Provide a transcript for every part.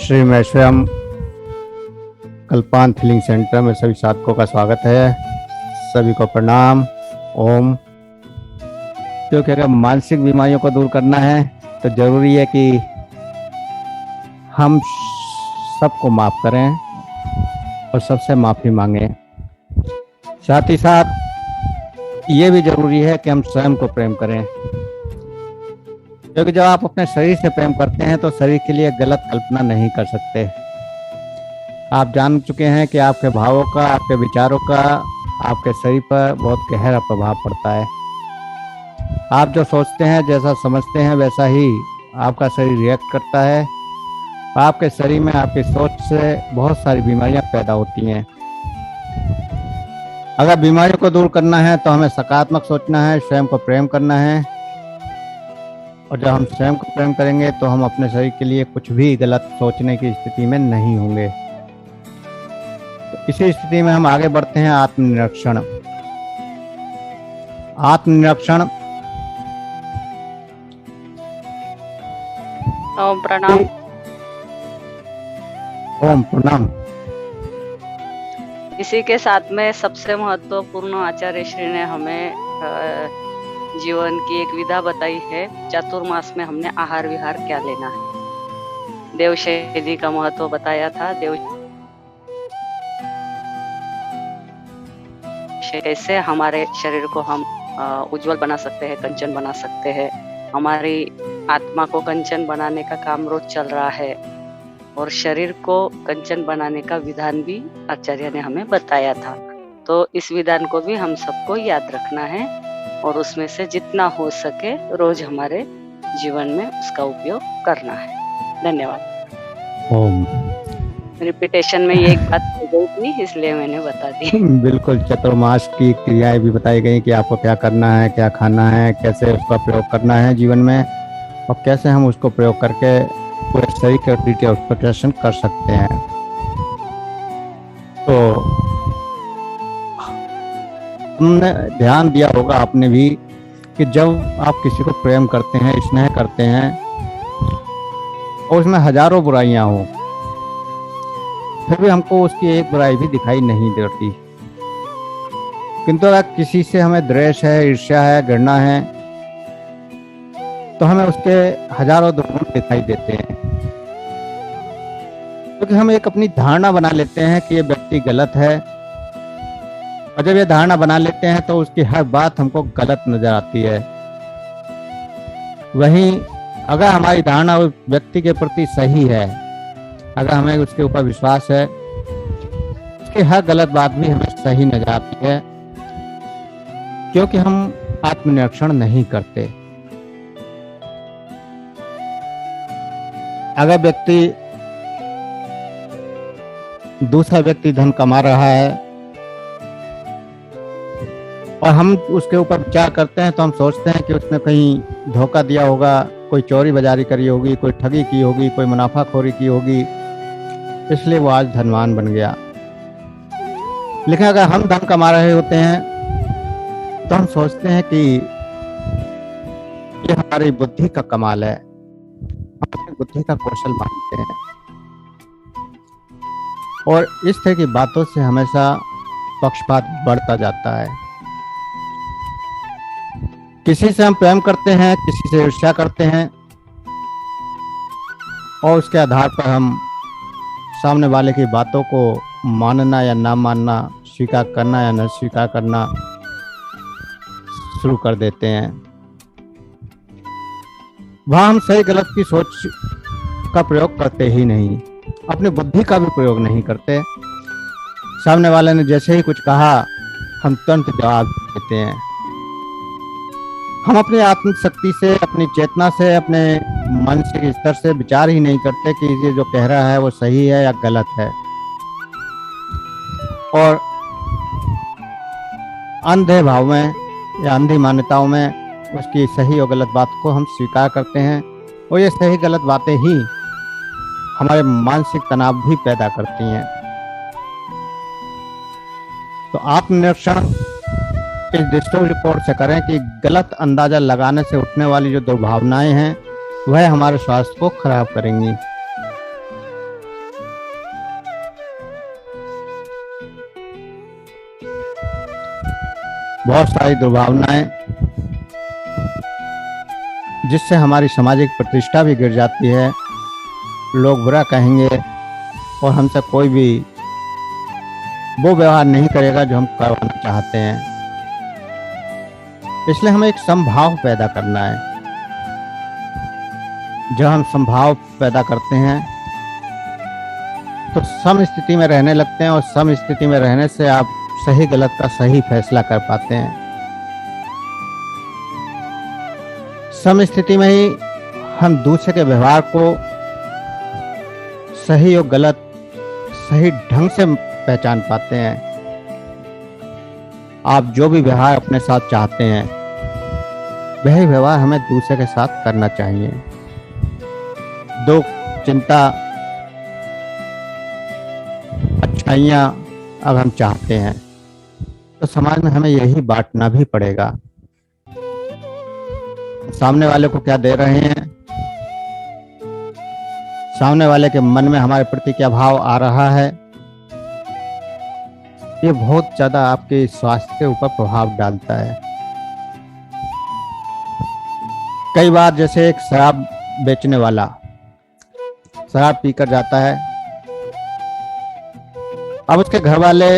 Shri मैश्वरम कल्पांत healing centre में सभी साधकों का स्वागत है। सभी को प्रणाम। ओम। क्योंकि अगर मानसिक बीमारियों को दूर करना है तो जरूरी है कि हम सबको माफ करें और सबसे माफी मांगें। साथ ही साथ ये भी जरूरी है कि हम स्वयं को प्रेम करें, क्योंकि जब आप अपने शरीर से प्रेम करते हैं तो शरीर के लिए गलत कल्पना नहीं कर सकते। आप जान चुके हैं कि आपके भावों का, आपके विचारों का आपके शरीर पर बहुत गहरा प्रभाव पड़ता है। आप जो सोचते हैं, जैसा समझते हैं, वैसा ही आपका शरीर रिएक्ट करता है। आपके शरीर में आपकी सोच से बहुत सारी बीमारियां पैदा होती हैं। अगर बीमारियों को दूर करना है तो हमें सकारात्मक सोचना है, स्वयं को प्रेम करना है। और जब हम स्वयं को प्रेम करेंगे तो हम अपने शरीर के लिए कुछ भी गलत सोचने की स्थिति में नहीं होंगे। तो इसी स्थिति में हम आगे बढ़ते हैं। आत्मनिरीक्षण। आत्मनिरीक्षण। ओम प्रणाम। ओम प्रणाम। इसी के साथ में सबसे महत्वपूर्ण आचार्य श्री ने हमें जीवन की एक विधा बताई है। चातुर्मास में हमने आहार विहार क्या लेना है, देवशैली का महत्व बताया था। कैसे हमारे शरीर को हम उज्जवल बना सकते हैं, कंचन बना सकते हैं। हमारी आत्मा को कंचन बनाने का काम रोज चल रहा है और शरीर को कंचन बनाने का विधान भी आचार्य ने हमें बताया था। तो इस विधान को भी हम सबको याद रखना है और उसमें से जितना हो सके रोज हमारे जीवन में उसका उपयोग करना है। धन्यवाद। ओम। रिपीटेशन में ये एक बात हो गई थी, इसलिए मैंने बता दी। बिल्कुल। चतुर्मास की क्रियाएं भी बताई गई कि आपको क्या करना है, क्या खाना है, कैसे उसका प्रयोग करना है जीवन में, और कैसे हम उसको प्रयोग करके पूरे शरीर के डिटॉक्सिफिकेशन कर सकते हैं। तो हमने ध्यान दिया होगा आपने भी कि जब आप किसी को प्रेम करते हैं, स्नेह करते हैं और उसमें हजारों बुराइयां हो, फिर भी हमको उसकी एक बुराई भी दिखाई नहीं देती। किंतु अगर किसी से हमें द्वेष है, ईर्ष्या है, घृणा है, तो हमें उसके हजारों दुर्गुण दिखाई देते हैं, क्योंकि हम एक अपनी धारणा बना लेते हैं कि ये व्यक्ति गलत है। और जब ये धारणा बना लेते हैं तो उसकी हर बात हमको गलत नजर आती है। वहीं अगर हमारी धारणा उस व्यक्ति के प्रति सही है, अगर हमें उसके ऊपर विश्वास है, उसकी हर गलत बात भी हमें सही नजर आती है, क्योंकि हम आत्मनिरीक्षण नहीं करते। अगर दूसरा व्यक्ति धन कमा रहा है और हम उसके ऊपर विचार करते हैं, तो हम सोचते हैं कि उसने कहीं धोखा दिया होगा, कोई चोरी बाजारी करी होगी, कोई ठगी की होगी, कोई मुनाफाखोरी की होगी, इसलिए वो आज धनवान बन गया। लेकिन अगर हम धन कमा रहे होते हैं तो हम सोचते हैं कि ये हमारी बुद्धि का कमाल है, हम अपनी बुद्धि का कौशल मानते हैं। और इस तरह की बातों से हमेशा पक्षपात बढ़ता जाता है। किसी से हम प्रेम करते हैं, किसी से ईर्ष्या करते हैं, और उसके आधार पर हम सामने वाले की बातों को मानना या ना मानना, स्वीकार करना या न स्वीकार करना शुरू कर देते हैं। वहां हम सही गलत की सोच का प्रयोग करते ही नहीं, अपनी बुद्धि का भी प्रयोग नहीं करते। सामने वाले ने जैसे ही कुछ कहा, हम तुरंत जवाब देते हैं। हम अपनी आत्म शक्ति से, अपनी चेतना से, अपने मानसिक स्तर से विचार ही नहीं करते कि ये जो कह रहा है वो सही है या गलत है। और अंधे भाव में या अंधी मान्यताओं में उसकी सही और गलत बात को हम स्वीकार करते हैं, और ये सही गलत बातें ही हमारे मानसिक तनाव भी पैदा करती हैं। तो आत्मनिरीक्षण इस दृष्टिकोण से करें कि गलत अंदाजा लगाने से उठने वाली जो दुर्भावनाएं हैं वह हमारे स्वास्थ्य को खराब करेंगी। बहुत सारी दुर्भावनाएं, जिससे हमारी सामाजिक प्रतिष्ठा भी गिर जाती है। लोग बुरा कहेंगे और हमसे कोई भी वो व्यवहार नहीं करेगा जो हम करवाना चाहते हैं। इसलिए हमें एक समभाव पैदा करना है। जब हम समभाव पैदा करते हैं तो सम स्थिति में रहने लगते हैं, और सम स्थिति में रहने से आप सही गलत का सही फैसला कर पाते हैं। सम स्थिति में ही हम दूसरे के व्यवहार को सही और गलत सही ढंग से पहचान पाते हैं। आप जो भी व्यवहार अपने साथ चाहते हैं वही व्यवहार हमें दूसरे के साथ करना चाहिए। दुख, चिंता, अच्छाइयाँ अगर हम चाहते हैं तो समाज में हमें यही बांटना भी पड़ेगा। सामने वाले को क्या दे रहे हैं, सामने वाले के मन में हमारे प्रति क्या भाव आ रहा है, ये बहुत ज्यादा आपके स्वास्थ्य के ऊपर प्रभाव डालता है। कई बार जैसे एक शराब बेचने वाला शराब पीकर जाता है, अब उसके घर वाले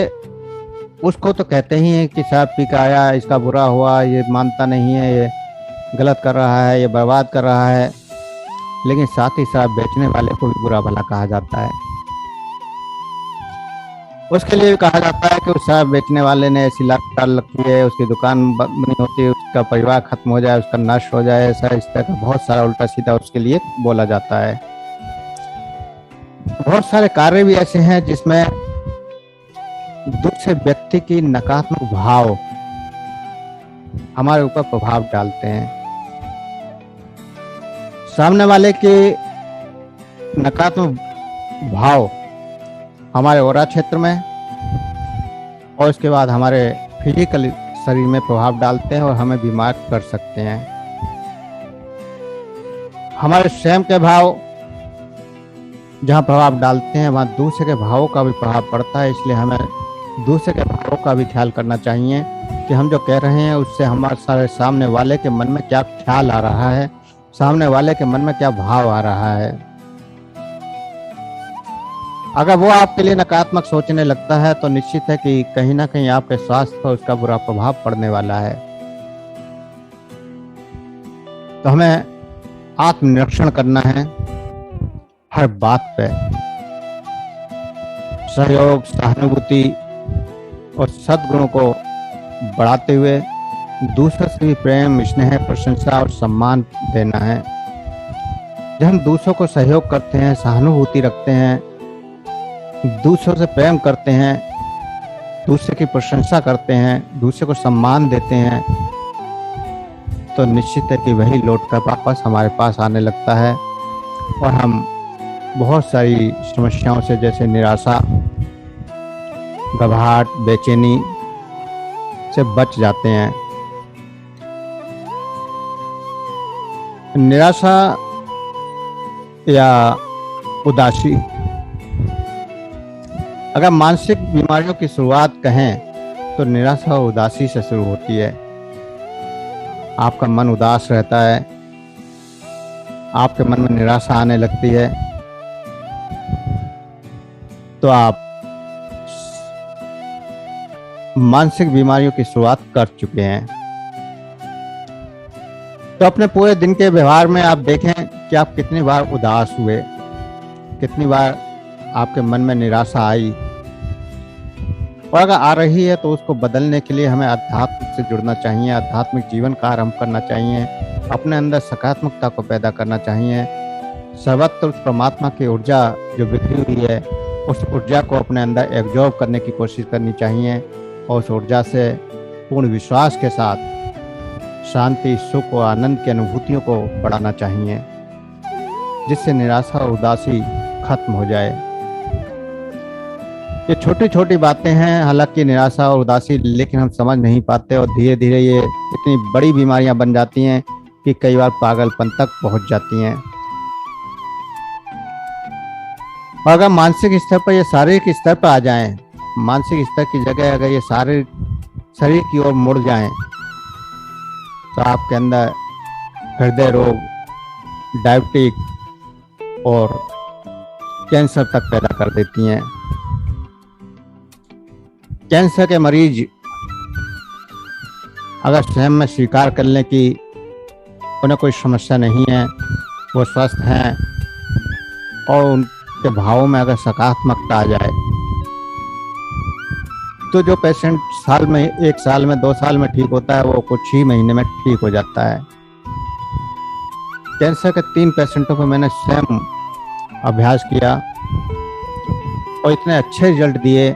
उसको तो कहते ही हैं कि शराब पी कर आया, इसका बुरा हुआ, ये मानता नहीं है, ये गलत कर रहा है, ये बर्बाद कर रहा है। लेकिन साथ ही शराब बेचने वाले को भी बुरा भला कहा जाता है। उसके लिए भी कहा जाता है कि उस शराब बेचने वाले ने ऐसी लात डाल रखी है, उसकी दुकान बंद नहीं होती, उसका परिवार खत्म हो जाए, उसका नाश हो जाए, ऐसा इस तरह का बहुत सारा उल्टा सीधा उसके लिए बोला जाता है। बहुत सारे कार्य भी ऐसे हैं जिसमें दूसरे व्यक्ति की नकारात्मक भाव हमारे ऊपर प्रभाव डालते हैं। सामने वाले के नकारात्मक भाव हमारे औरा क्षेत्र में और उसके बाद हमारे फिजिकल शरीर में प्रभाव डालते हैं और हमें बीमार कर सकते हैं। हमारे स्वयं के भाव जहाँ प्रभाव डालते हैं वहाँ दूसरे के भावों का भी प्रभाव पड़ता है। इसलिए हमें दूसरे के भावों का भी ख्याल करना चाहिए कि हम जो कह रहे हैं उससे हमारे सारे सामने वाले के मन में क्या ख्याल आ रहा है, सामने वाले के मन में क्या भाव आ रहा है। अगर वो आपके लिए नकारात्मक सोचने लगता है तो निश्चित है कि कहीं ना कहीं आपके स्वास्थ्य पर उसका बुरा प्रभाव पड़ने वाला है। तो हमें आत्मनिरीक्षण करना है हर बात पे। सहयोग, सहानुभूति और सद्गुणों को बढ़ाते हुए दूसरों से भी प्रेम, स्नेह, प्रशंसा और सम्मान देना है। जब हम दूसरों को सहयोग करते हैं, सहानुभूति रखते हैं, दूसरों से प्रेम करते हैं, दूसरे की प्रशंसा करते हैं, दूसरे को सम्मान देते हैं, तो निश्चित है कि वही लौट कर वापस हमारे पास आने लगता है और हम बहुत सारी समस्याओं से जैसे निराशा, घबराहट, बेचैनी से बच जाते हैं। निराशा या उदासी, अगर मानसिक बीमारियों की शुरुआत कहें तो निराशा और उदासी से शुरू होती है। आपका मन उदास रहता है, आपके मन में निराशा आने लगती है, तो आप मानसिक बीमारियों की शुरुआत कर चुके हैं। तो अपने पूरे दिन के व्यवहार में आप देखें कि आप कितनी बार उदास हुए, कितनी बार आपके मन में निराशा आई, और अगर आ रही है तो उसको बदलने के लिए हमें अध्यात्म से जुड़ना चाहिए, आध्यात्मिक जीवन का आरंभ करना चाहिए, अपने अंदर सकारात्मकता को पैदा करना चाहिए। सर्वत्र उस परमात्मा की ऊर्जा जो बिखरी हुई है उस ऊर्जा को अपने अंदर एब्जॉर्ब करने की कोशिश करनी चाहिए और उस ऊर्जा से पूर्ण विश्वास के साथ शांति, सुख और आनंद की अनुभूतियों को बढ़ाना चाहिए, जिससे निराशा और उदासी खत्म हो जाए। ये छोटी छोटी बातें हैं हालांकि निराशा और उदासी, लेकिन हम समझ नहीं पाते और धीरे धीरे ये इतनी बड़ी बीमारियां बन जाती हैं कि कई बार पागलपन तक पहुंच जाती हैं। और अगर मानसिक स्तर पर ये शारीरिक स्तर पर आ जाएं, मानसिक स्तर की जगह अगर ये शरीर की ओर मुड़ जाएं तो आपके अंदर हृदय रोग, डायबिटिक और कैंसर तक पैदा कर देती हैं। कैंसर के मरीज अगर स्वयं में स्वीकार कर लें कि उन्हें कोई समस्या नहीं है, वो स्वस्थ हैं, और उनके भावों में अगर सकारात्मकता आ जाए तो जो पेशेंट साल में, 1 साल में, 2 साल में ठीक होता है, वो कुछ ही महीने में ठीक हो जाता है। कैंसर के 3 पेशेंटों को मैंने स्वयं अभ्यास किया और इतने अच्छे रिजल्ट दिए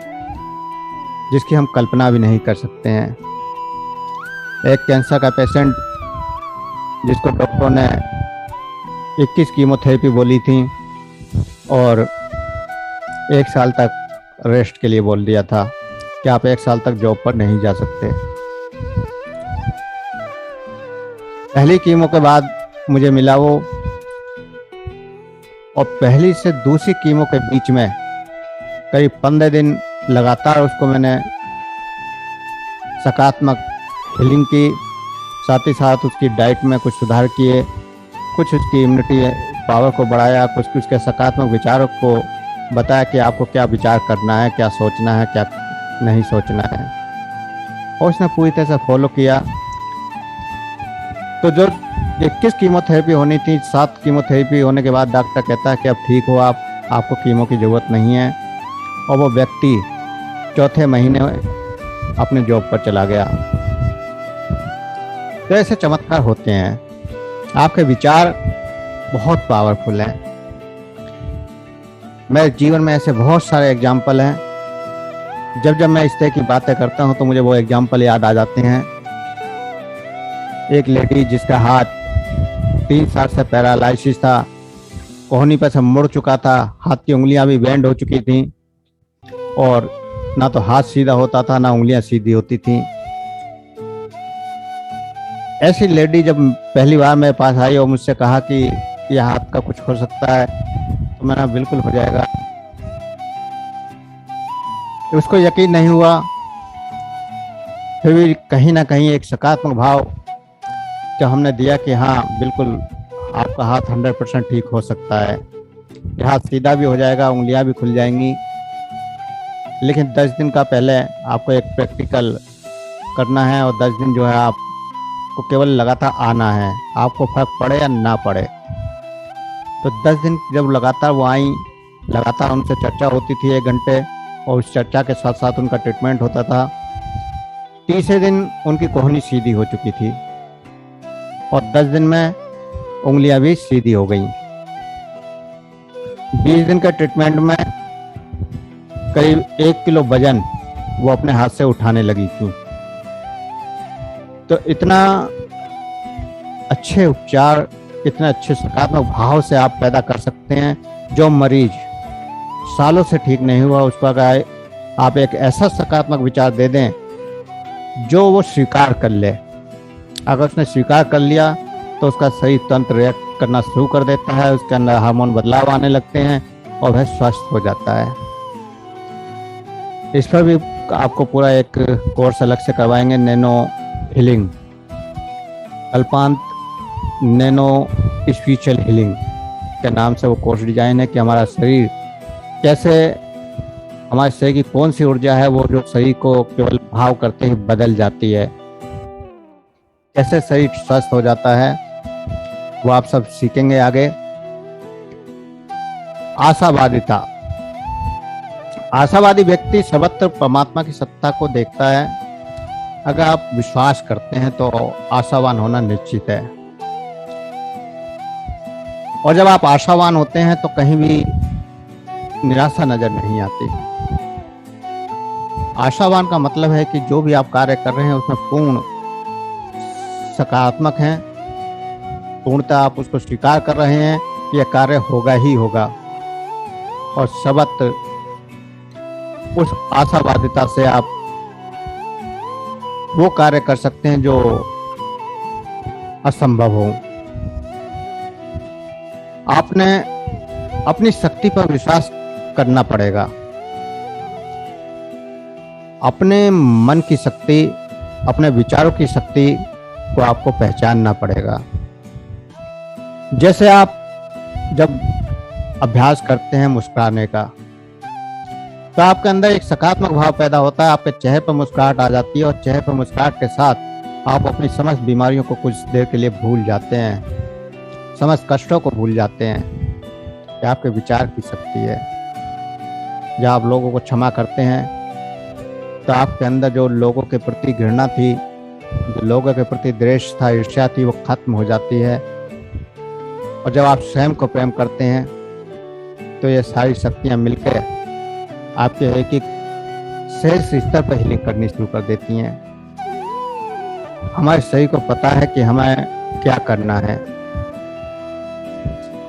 जिसकी हम कल्पना भी नहीं कर सकते हैं। एक कैंसर का पेशेंट जिसको डॉक्टरों ने 21 कीमोथेरेपी बोली थी और 1 साल तक रेस्ट के लिए बोल दिया था कि आप 1 साल तक जॉब पर नहीं जा सकते। पहली कीमो के बाद मुझे मिला वो, और पहली से दूसरी कीमो के बीच में करीब 15 दिन लगातार उसको मैंने सकारात्मक हीलिंग की, साथ ही साथ उसकी डाइट में कुछ सुधार किए, कुछ उसकी इम्यूनिटी पावर को बढ़ाया, कुछ उसके सकारात्मक विचारों को बताया कि आपको क्या विचार करना है, क्या सोचना है, क्या नहीं सोचना है, और उसने पूरी तरह से फॉलो किया। तो जो 21 कीमोथेरेपी होनी थी, 7 कीमोथेरेपी होने के बाद डॉक्टर कहता है कि अब ठीक हो आप, आपको कीमो की ज़रूरत नहीं है, और वो व्यक्ति चौथे महीने अपने जॉब पर चला गया। तो ऐसे चमत्कार होते हैं। आपके विचार बहुत पावरफुल हैं। मेरे जीवन में ऐसे बहुत सारे एग्जाम्पल हैं। जब जब मैं इस तरह की बातें करता हूं तो मुझे वो एग्जाम्पल याद आ जाते हैं। एक लेडी जिसका हाथ 3 साल से पैरालाइसिस था, कोहनी पर से मुड़ चुका था, हाथ की उंगलियां भी बेंड हो चुकी थीं, और ना तो हाथ सीधा होता था ना उंगलियां सीधी होती थीं। ऐसी लेडी जब पहली बार मेरे पास आई और मुझसे कहा कि यह हाथ का कुछ हो सकता है, तो मैंने बिल्कुल हो जाएगा। उसको यकीन नहीं हुआ, फिर भी कहीं ना कहीं एक सकारात्मक भाव जो हमने दिया कि हाँ बिल्कुल आपका हाथ 100% ठीक हो सकता है, यह हाथ सीधा भी हो जाएगा, उंगलियां भी खुल जाएंगी। लेकिन 10 दिन का पहले आपको एक प्रैक्टिकल करना है, और 10 दिन जो है आपको केवल लगातार आना है, आपको फर्क पड़े या ना पड़े। तो 10 दिन जब लगातार वो आई, लगातार उनसे चर्चा होती थी 1 घंटे, और उस चर्चा के साथ साथ उनका ट्रीटमेंट होता था। तीसरे दिन उनकी कोहनी सीधी हो चुकी थी और 10 दिन में उंगलियां भी सीधी हो गई। 20 दिन के ट्रीटमेंट में करीब 1 किलो वजन वो अपने हाथ से उठाने लगी थी। तो इतना अच्छे उपचार, इतने अच्छे सकारात्मक भाव से आप पैदा कर सकते हैं। जो मरीज सालों से ठीक नहीं हुआ, उसको अगर आप एक ऐसा सकारात्मक विचार दे दें जो वो स्वीकार कर ले, अगर उसने स्वीकार कर लिया तो उसका शरीर तंत्र रिएक्ट करना शुरू कर देता है, उसके अंदर हार्मोन बदलाव आने लगते हैं और वह स्वस्थ हो जाता है। इस पर भी आपको पूरा एक कोर्स अलग से करवाएंगे, nano healing, Kalpant nano spiritual healing के नाम से वो कोर्स डिजाइन है कि हमारा शरीर कैसे, हमारे शरीर की कौन सी ऊर्जा है वो जो शरीर को केवल भाव करते ही बदल जाती है, कैसे शरीर स्वस्थ हो जाता है, वो आप सब सीखेंगे आगे। आशावादिता, आशावादी व्यक्ति सर्वत्र परमात्मा की सत्ता को देखता है। अगर आप विश्वास करते हैं तो आशावान होना निश्चित है, और जब आप आशावान होते हैं तो कहीं भी निराशा नजर नहीं आती। आशावान का मतलब है कि जो भी आप कार्य कर रहे हैं उसमें पूर्ण सकारात्मक हैं, पूर्णतः आप उसको स्वीकार कर रहे हैं कि यह कार्य होगा ही होगा, और सर्वत्र उस आशावादिता से आप वो कार्य कर सकते हैं जो असंभव हो। आपने अपनी शक्ति पर विश्वास करना पड़ेगा। अपने मन की शक्ति, अपने विचारों की शक्ति को आपको पहचानना पड़ेगा। जैसे आप जब अभ्यास करते हैं मुस्कुराने का, तो आपके अंदर एक सकारात्मक भाव पैदा होता है, आपके चेहरे पर मुस्कुराहट आ जाती है और चेहरे पर मुस्कुराहट के साथ आप अपनी समस्त बीमारियों को कुछ देर के लिए भूल जाते हैं, समस्त कष्टों को भूल जाते हैं। ये आपके विचार की शक्ति है। जब आप लोगों को क्षमा करते हैं तो आपके अंदर जो लोगों के प्रति घृणा थी, जो लोगों के प्रति द्वेष था, ईर्ष्या थी, वो खत्म हो जाती है। और जब आप स्वयं को प्रेम करते हैं तो ये सारी शक्तियाँ मिलकर आपके एक एक शेष स्तर पर हीलिंग करनी शुरू कर देती हैं। हमारे शरीर को पता है कि हमें क्या करना है,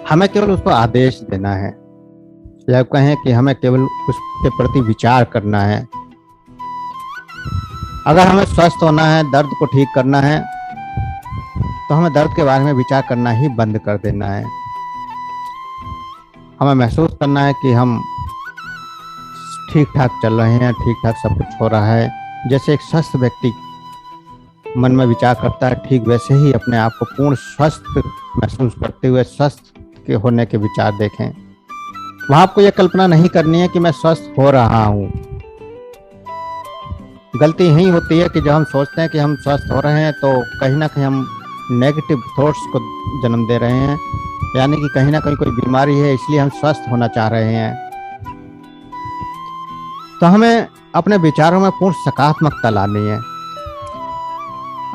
हमें केवल उसको आदेश देना है, या कहें कि हमें केवल उसके प्रति विचार करना है। अगर हमें स्वस्थ होना है, दर्द को ठीक करना है, तो हमें दर्द के बारे में विचार करना ही बंद कर देना है। हमें महसूस करना है कि हम ठीक ठाक चल रहे हैं, ठीक ठाक सब कुछ हो रहा है। जैसे एक स्वस्थ व्यक्ति मन में विचार करता है, ठीक वैसे ही अपने आप को पूर्ण स्वस्थ महसूस करते हुए स्वस्थ के होने के विचार देखें। वहां आपको यह कल्पना नहीं करनी है कि मैं स्वस्थ हो रहा हूँ। गलती यही होती है कि जब हम सोचते हैं कि हम स्वस्थ हो रहे हैं तो कहीं ना कहीं हम नेगेटिव थॉट्स को जन्म दे रहे हैं, यानी कि कहीं ना कहीं कोई बीमारी है इसलिए हम स्वस्थ होना चाह रहे हैं। तो हमें अपने विचारों में पूर्ण सकारात्मकता लानी है।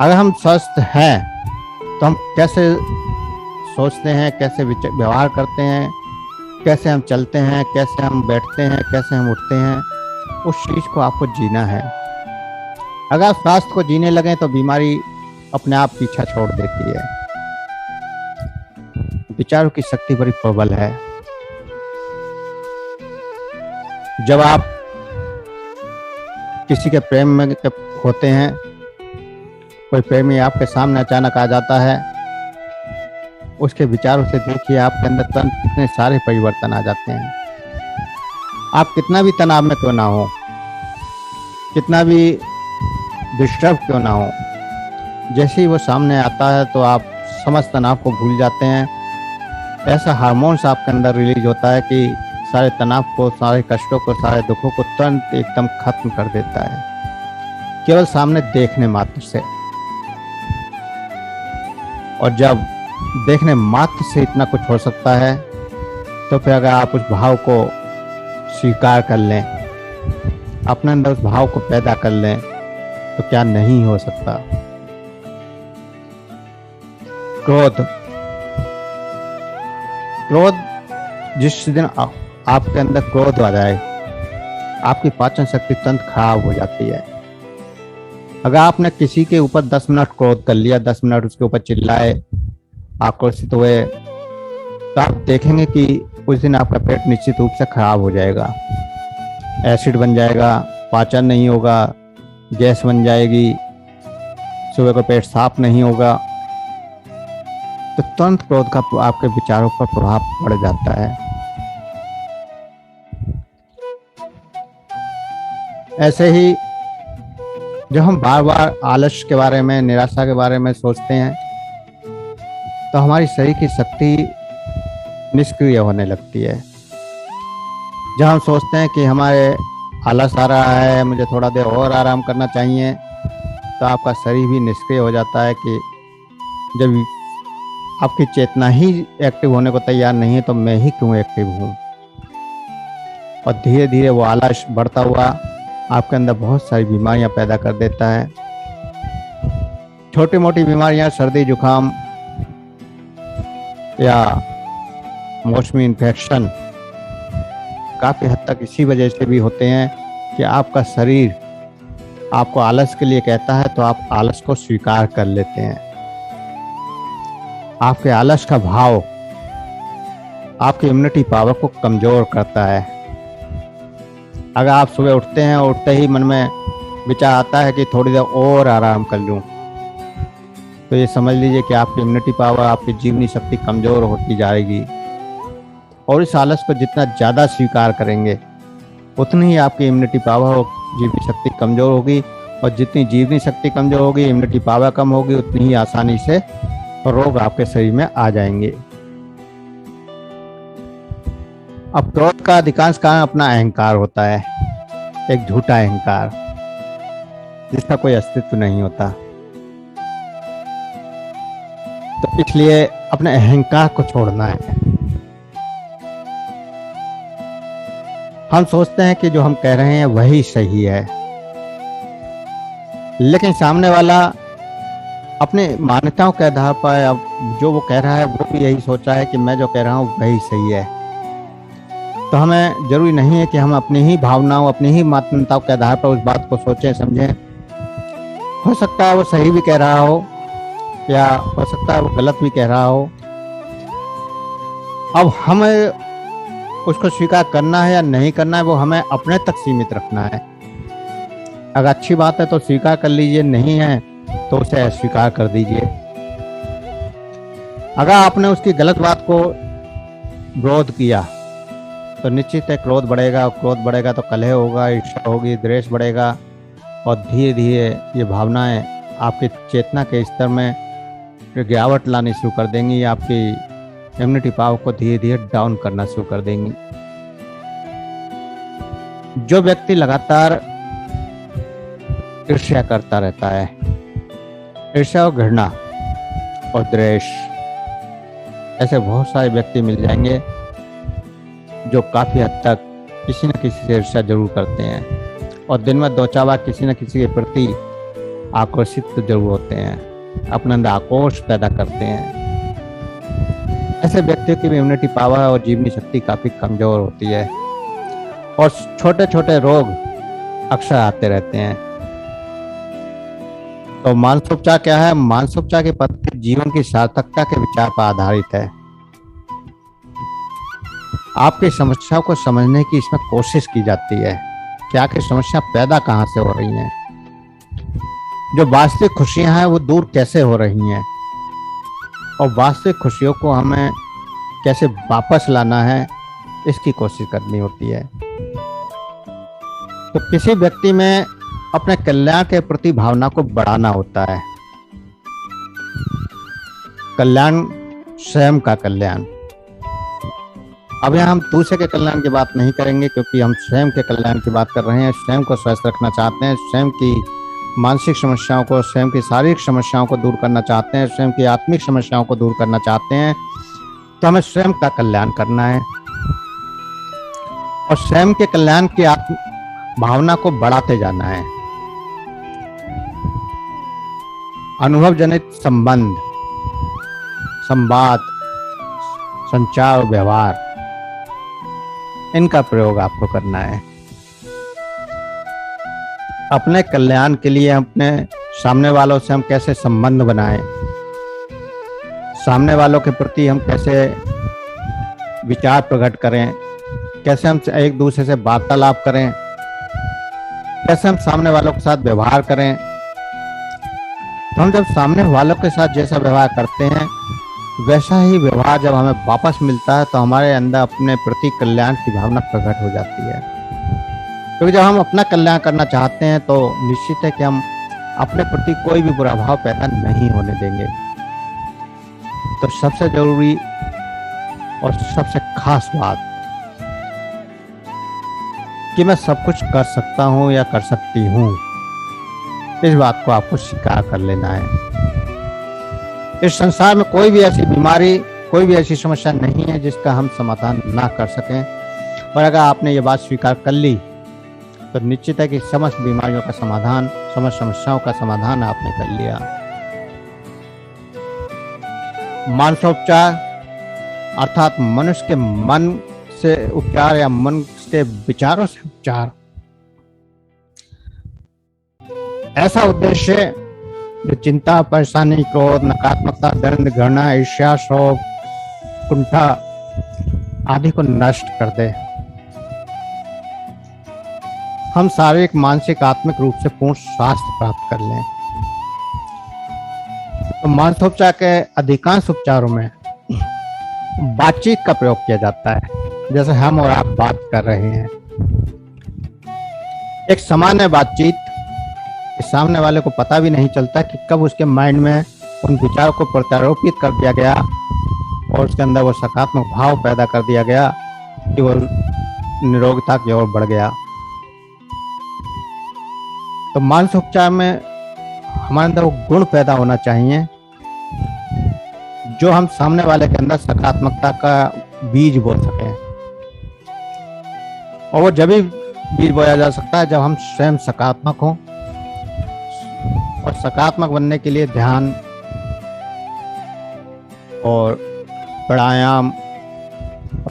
अगर हम स्वस्थ हैं तो हम कैसे सोचते हैं, कैसे व्यवहार करते हैं, कैसे हम चलते हैं, कैसे हम बैठते हैं, कैसे हम उठते हैं, उस चीज को आपको जीना है। अगर आप स्वास्थ्य को जीने लगें तो बीमारी अपने आप पीछा छोड़ देती है। विचारों की शक्ति बड़ी प्रबल है। जब आप किसी के प्रेम में होते हैं, कोई प्रेमी आपके सामने अचानक आ जाता है, उसके विचारों से देखिए आपके अंदर तुरंत कितने सारे परिवर्तन आ जाते हैं। आप कितना भी तनाव में क्यों ना हो, कितना भी डिस्टर्ब क्यों ना हो, जैसे ही वो सामने आता है तो आप समस्त तनाव को भूल जाते हैं। ऐसा हार्मोन्स आपके अंदर रिलीज होता है कि सारे तनाव को, सारे कष्टों को, सारे दुखों को तुरंत एकदम खत्म कर देता है, केवल सामने देखने मात्र से। और जब देखने मात्र से इतना कुछ हो सकता है, तो फिर अगर आप उस भाव को स्वीकार कर लें, अपने अंदर उस भाव को पैदा कर लें, तो क्या नहीं हो सकता। क्रोध जिस दिन आपके अंदर क्रोध आ जाए, आपकी पाचन शक्ति तुरंत खराब हो जाती है। अगर आपने किसी के ऊपर 10 मिनट क्रोध कर लिया, 10 मिनट उसके ऊपर चिल्लाए, आक्रोशित हुए, तो आप देखेंगे कि उस दिन आपका पेट निश्चित रूप से खराब हो जाएगा, एसिड बन जाएगा, पाचन नहीं होगा, गैस बन जाएगी, सुबह को पेट साफ नहीं होगा। तो तुरंत क्रोध का आपके विचारों पर प्रभाव पड़ जाता है। ऐसे ही जब हम बार बार आलस्य के बारे में, निराशा के बारे में सोचते हैं, तो हमारी शरीर की शक्ति निष्क्रिय होने लगती है। जब हम सोचते हैं कि हमारे आलस आ रहा है, मुझे थोड़ा देर और आराम करना चाहिए, तो आपका शरीर भी निष्क्रिय हो जाता है कि जब आपकी चेतना ही एक्टिव होने को तैयार नहीं है तो मैं ही क्यों एक्टिव हूँ। और धीरे धीरे वो आलस बढ़ता हुआ आपके अंदर बहुत सारी बीमारियां पैदा कर देता है। छोटी मोटी बीमारियां, सर्दी जुकाम या मौसमी इन्फेक्शन काफ़ी हद तक इसी वजह से भी होते हैं कि आपका शरीर आपको आलस के लिए कहता है तो आप आलस को स्वीकार कर लेते हैं। आपके आलस का भाव आपकी इम्यूनिटी पावर को कमज़ोर करता है। अगर आप सुबह उठते हैं और उठते ही मन में विचार आता है कि थोड़ी देर और आराम कर लूं, तो ये समझ लीजिए कि आपकी इम्यूनिटी पावर, आपकी जीवनी शक्ति कमज़ोर होती जाएगी। और इस आलस को जितना ज़्यादा स्वीकार करेंगे, उतनी ही आपकी इम्यूनिटी पावर और जीवनी शक्ति कमज़ोर होगी और जितनी जीवनी शक्ति कमजोर होगी, इम्यूनिटी पावर कम होगी, उतनी ही आसानी से रोग आपके शरीर में आ जाएंगे। अब क्रोध का अधिकांश कारण अपना अहंकार होता है, एक झूठा अहंकार जिसका कोई अस्तित्व नहीं होता। तो इसलिए अपने अहंकार को छोड़ना है। हम सोचते हैं कि जो हम कह रहे हैं वही सही है, लेकिन सामने वाला अपने मान्यताओं के आधार पर अब जो वो कह रहा है वो भी यही सोच रहा है कि मैं जो कह रहा हूँ वही सही है। तो हमें जरूरी नहीं है कि हम अपनी ही भावनाओं, अपनी ही मान्यताओं के आधार पर उस बात को सोचें, समझें। हो सकता है वो सही भी कह रहा हो या हो सकता है वो गलत भी कह रहा हो। अब हमें उसको स्वीकार करना है या नहीं करना है वो हमें अपने तक सीमित रखना है। अगर अच्छी बात है तो स्वीकार कर लीजिए, नहीं है तो उसे अस्वीकार कर दीजिए। अगर आपने उसकी गलत बात को विरोध किया तो निश्चित है क्रोध बढ़ेगा, और क्रोध बढ़ेगा तो कलह होगा, ईर्ष्या होगी, द्वेष बढ़ेगा, और धीरे धीरे ये भावनाएं आपकी चेतना के स्तर में गिरावट लानी शुरू कर देंगी, आपकी इम्यूनिटी पावर को धीरे धीरे डाउन करना शुरू कर देंगी। जो व्यक्ति लगातार ईर्ष्या करता रहता है, ईर्ष्या और घृणा और द्वेष, ऐसे बहुत सारे व्यक्ति मिल जाएंगे जो काफी हद तक किसी न किसी से ईर्ष्या जरूर करते हैं और दिन में दो चार बार किसी न किसी के प्रति आकर्षित जरूर होते हैं, अपने अंदर आक्रोश पैदा करते हैं। ऐसे व्यक्तियों की इम्यूनिटी पावर और जीवनी शक्ति काफी कमजोर होती है और छोटे छोटे रोग अक्सर आते रहते हैं। तो मानसोपचार क्या है? मानसोपचार की पद्धति जीवन की सार्थकता के विचार पर आधारित है। आपकी समस्याओं को समझने की इसमें कोशिश की जाती है कि आखिर समस्या पैदा कहाँ से हो रही हैं, जो वास्तविक खुशियां हैं वो दूर कैसे हो रही हैं, और वास्तविक खुशियों को हमें कैसे वापस लाना है, इसकी कोशिश करनी होती है। तो किसी व्यक्ति में अपने कल्याण के प्रति भावना को बढ़ाना होता है। कल्याण, स्वयं का कल्याण। अब यहाँ हम दूसरे के कल्याण की बात नहीं करेंगे, क्योंकि हम स्वयं के कल्याण की बात कर रहे हैं। स्वयं को स्वस्थ रखना चाहते हैं, स्वयं की मानसिक समस्याओं को, स्वयं की शारीरिक समस्याओं को दूर करना चाहते हैं, स्वयं की आत्मिक समस्याओं को दूर करना चाहते हैं, तो हमें स्वयं का कल्याण करना है और स्वयं के कल्याण की भावना को बढ़ाते जाना है। अनुभव जनित संबंध, संवाद, संचार और व्यवहार, इनका प्रयोग आपको करना है। अपने कल्याण के लिए अपने सामने वालों से हम कैसे संबंध बनाएं, सामने वालों के प्रति हम कैसे विचार प्रकट करें, कैसे हम एक दूसरे से वार्तालाप करें, कैसे हम सामने वालों के साथ व्यवहार करें। तो हम जब सामने वालों के साथ जैसा व्यवहार करते हैं वैसा ही व्यवहार जब हमें वापस मिलता है तो हमारे अंदर अपने प्रति कल्याण की भावना प्रकट हो जाती है। क्योंकि जब हम अपना कल्याण करना चाहते हैं तो निश्चित है कि हम अपने प्रति कोई भी बुरा भाव पैदा नहीं होने देंगे। तो सबसे जरूरी और सबसे खास बात कि मैं सब कुछ कर सकता हूं या कर सकती हूं, इस बात को आपको स्वीकार कर लेना है। इस संसार में कोई भी ऐसी बीमारी, कोई भी ऐसी समस्या नहीं है जिसका हम समाधान ना कर सकें, और अगर आपने ये बात स्वीकार कर ली तो निश्चित है कि समस्त बीमारियों का समाधान, समस्त समस्याओं का समाधान आपने कर लिया। मानसोपचार अर्थात मनुष्य के मन से उपचार या मन के विचारों से उपचार, ऐसा उद्देश्य जो चिंता, परेशानी, क्रोध, नकारात्मकता, दर्द, घृणा, ईर्ष्या, शोक, कुंठा आदि को नष्ट कर दे। हम शारीरिक, मानसिक, आत्मिक रूप से पूर्ण स्वास्थ्य प्राप्त कर लें। तो मानसोपचार के अधिकांश उपचारों में बातचीत का प्रयोग किया जाता है, जैसे हम और आप बात कर रहे हैं। एक सामान्य बातचीत कि सामने वाले को पता भी नहीं चलता कि कब उसके माइंड में उन विचारों को प्रत्यारोपित कर दिया गया और उसके अंदर वो सकारात्मक भाव पैदा कर दिया गया कि वो निरोगता की ओर बढ़ गया। तो मानसिक उपचार में हमारे अंदर वो गुण पैदा होना चाहिए जो हम सामने वाले के अंदर सकारात्मकता का बीज बो सकें। और वो जब भी बीज बोया जा सकता है जब हम स्वयं सकारात्मक हों। और सकारात्मक बनने के लिए ध्यान और प्राणायाम,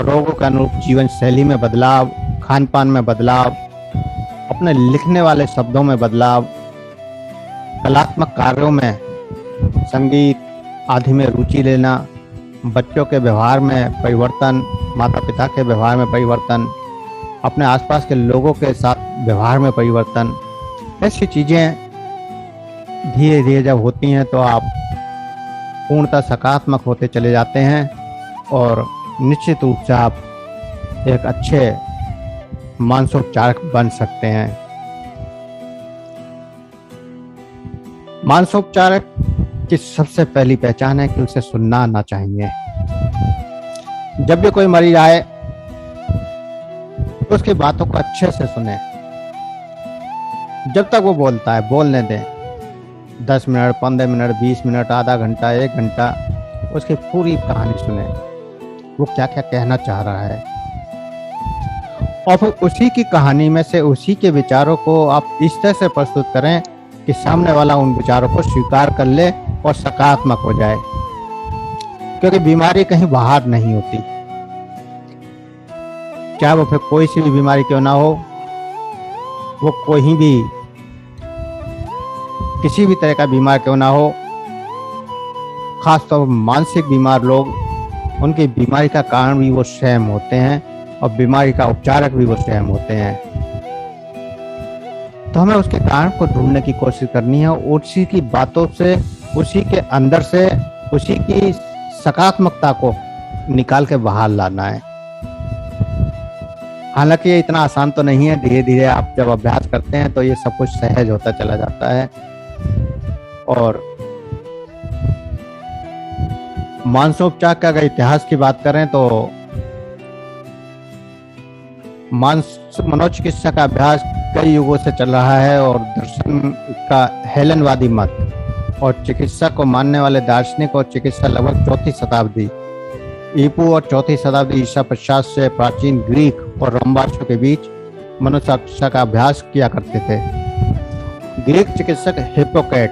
रोगों के अनुरूप जीवन शैली में बदलाव, खान पान में बदलाव, अपने लिखने वाले शब्दों में बदलाव, कलात्मक कार्यों में, संगीत आदि में रुचि लेना, बच्चों के व्यवहार में परिवर्तन, माता पिता के व्यवहार में परिवर्तन, अपने आसपास के लोगों के साथ व्यवहार में परिवर्तन, ऐसी चीज़ें धीरे धीरे जब होती हैं तो आप पूर्णतः सकारात्मक होते चले जाते हैं और निश्चित रूप से आप एक अच्छे मानसोपचारक बन सकते हैं। मानसोपचारक की सबसे पहली पहचान है कि उसे सुनना आना चाहिए। जब भी कोई मरीज आए तो उसकी बातों को अच्छे से सुने। जब तक वो बोलता है बोलने दें, 10 मिनट, 15 मिनट, 20 मिनट, आधा घंटा, 1 घंटा, उसकी पूरी कहानी सुने, वो क्या क्या कहना चाह रहा है। और फिर उसी की कहानी में से उसी के विचारों को आप इस तरह से प्रस्तुत करें कि सामने वाला उन विचारों को स्वीकार कर ले और सकारात्मक हो जाए। क्योंकि बीमारी कहीं बाहर नहीं होती, चाहे वो फिर कोई सी भी बीमारी क्यों ना हो, वो कोई भी किसी भी तरह का बीमार क्यों ना हो, खासतौर पर मानसिक बीमार लोग, उनकी बीमारी का कारण भी वो स्वयं होते हैं और बीमारी का उपचारक भी वो स्वयं होते हैं। तो हमें उसके कारण को ढूंढने की कोशिश करनी है, उसी की बातों से, उसी के अंदर से, उसी की सकारात्मकता को निकाल के बाहर लाना है। हालांकि ये इतना आसान तो नहीं है, धीरे धीरे आप जब अभ्यास करते हैं तो ये सब कुछ सहज होता चला जाता है। और मानसोपचार का अगर इतिहास की बात करें तो मनोचिकित्सा का अभ्यास कई युगों से चल रहा है और दर्शन का हेलेनवादी मत और चिकित्सा को मानने वाले दार्शनिक और चिकित्सा लगभग 4वीं शताब्दी ईपू और 4वीं शताब्दी ईसा पश्चात से प्राचीन ग्रीक और रोमवासियों के बीच मनोचिकित्सा का अभ्यास किया करते थे। ग्रीक चिकित्सक हिप्पोक्रेट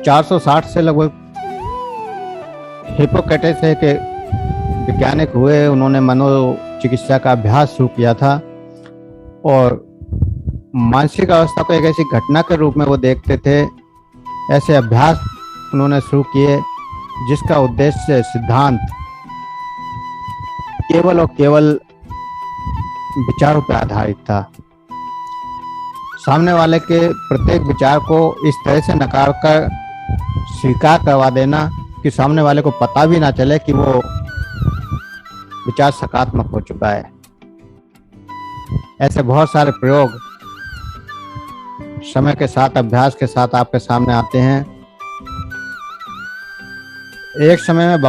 460 से लगभग हिप्पोक्रेटस एक वैज्ञानिक हुए, उन्होंने मनोचिकित्सा का अभ्यास शुरू किया था और मानसिक अवस्था को एक ऐसी घटना के रूप में वो देखते थे। ऐसे अभ्यास उन्होंने शुरू किए जिसका उद्देश्य सिद्धांत केवल और केवल विचारों पर आधारित था। सामने वाले के प्रत्येक विचार को इस तरह से नकार कर स्वीकार करवा देना कि सामने वाले को पता भी ना चले कि वो विचार सकारात्मक हो चुका है। ऐसे बहुत सारे प्रयोग समय के साथ, अभ्यास के साथ आपके सामने आते हैं। एक समय में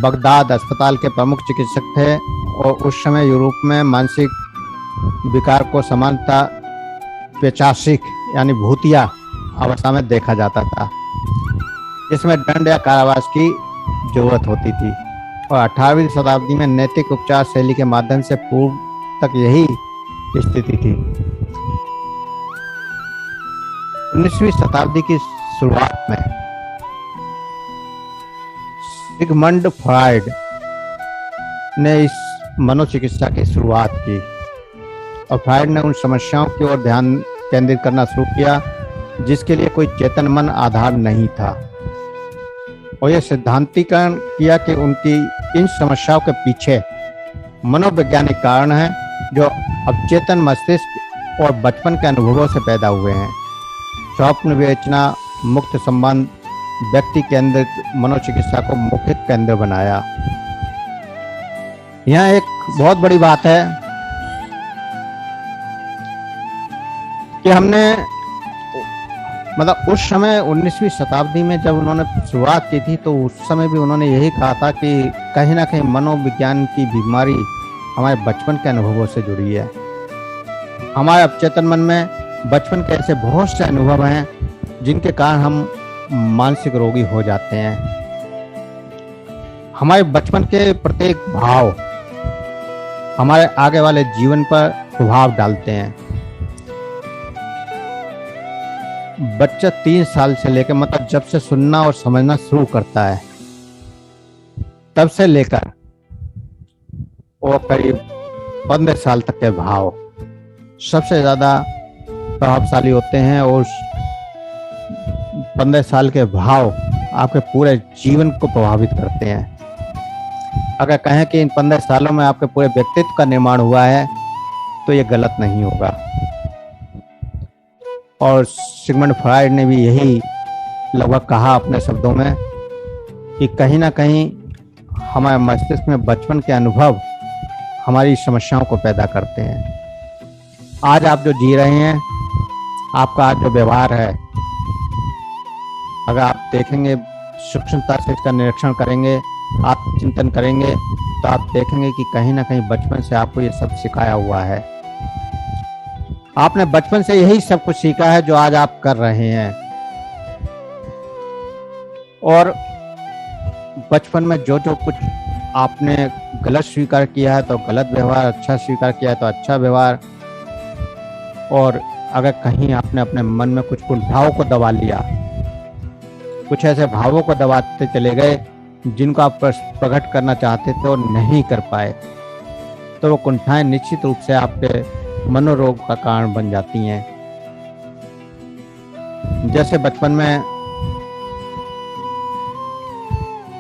बगदाद अस्पताल के प्रमुख चिकित्सक थे और उस समय यूरोप में मानसिक विकार को सामान्यतः पैशाचिक यानी भूतिया अवस्था में देखा जाता था, इसमें दंड या कारावास की जरूरत होती थी। और 18वीं शताब्दी में नैतिक उपचार शैली के माध्यम से पूर्व तक यही स्थिति थी। 19वीं शताब्दी की शुरुआत में सिगमंड फ्रायड ने इस मनोचिकित्सा की शुरुआत की और फ्रायड ने उन समस्याओं की ओर ध्यान केंद्रित करना शुरू किया जिसके लिए कोई चेतन मन आधार नहीं था और यह सिद्धांतीकरण किया कि उनकी इन समस्याओं के पीछे मनोवैज्ञानिक कारण हैं जो अवचेतन मस्तिष्क और बचपन के अनुभवों से पैदा हुए हैं। स्वप्न विवेचना, मुक्त संबंध, व्यक्ति केंद्रित मनोचिकित्सा को मुख्य केंद्र बनाया। यहाँ एक बहुत बड़ी बात है कि हमने मतलब उस समय 19वीं शताब्दी में जब उन्होंने शुरुआत की थी तो उस समय भी उन्होंने यही कहा था कि कहीं ना कहीं मनोविज्ञान की बीमारी हमारे बचपन के अनुभवों से जुड़ी है। हमारे अवचेतन मन में बचपन के ऐसे बहुत से अनुभव हैं जिनके कारण हम मानसिक रोगी हो जाते हैं। हमारे बचपन के प्रत्येक भाव हमारे आगे वाले जीवन पर प्रभाव डालते हैं। बच्चा 3 साल से लेकर मतलब जब से सुनना और समझना शुरू करता है तब से लेकर वो करीब 15 साल तक के भाव सबसे ज्यादा प्रभावशाली होते हैं और 15 साल के भाव आपके पूरे जीवन को प्रभावित करते हैं। अगर कहें कि इन 15 सालों में आपके पूरे व्यक्तित्व का निर्माण हुआ है तो ये गलत नहीं होगा। और सिगमंड फ्रायड ने भी यही लगभग कहा अपने शब्दों में कि कहीं ना कहीं हमारे मस्तिष्क में बचपन के अनुभव हमारी समस्याओं को पैदा करते हैं। आज आप जो जी रहे हैं, आपका आज जो व्यवहार है, अगर आप देखेंगे, सूक्ष्मता से इसका निरीक्षण करेंगे, आप चिंतन करेंगे तो आप देखेंगे कि कहीं ना कहीं बचपन से आपको ये सब सिखाया हुआ है। आपने बचपन से यही सब कुछ सीखा है जो आज आप कर रहे हैं। और बचपन में जो जो कुछ आपने गलत स्वीकार किया है तो गलत व्यवहार, अच्छा स्वीकार किया है तो अच्छा व्यवहार, और अगर कहीं आपने अपने मन में कुछ कुंठाओं को दबा लिया, कुछ ऐसे भावों को दबाते चले गए जिनको आप प्रकट करना चाहते थे और नहीं कर पाए, तो वो कुंठाएं निश्चित रूप से आपके मनोरोग का कारण बन जाती हैं। जैसे बचपन में